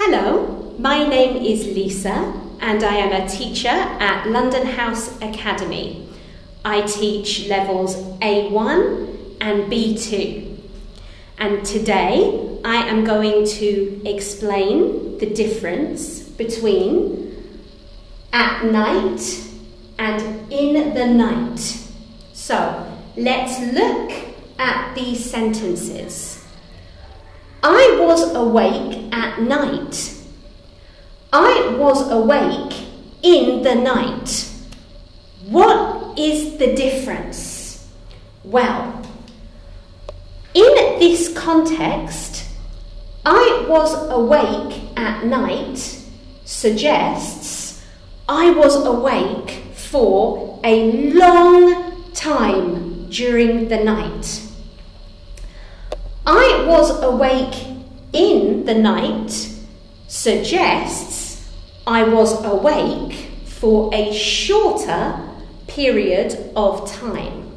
Hello, my name is Lisa and I am a teacher at London House Academy. I teach levels A1 and B2. And today I am going to explain the difference between at night and in the night. So let's look at these sentences. I was awake at night. I was awake in the night. What is the difference? Well, in this context, I was awake at night suggests I was awake for a long time during the night. I was awake in the night suggests I was awake for a shorter period of time.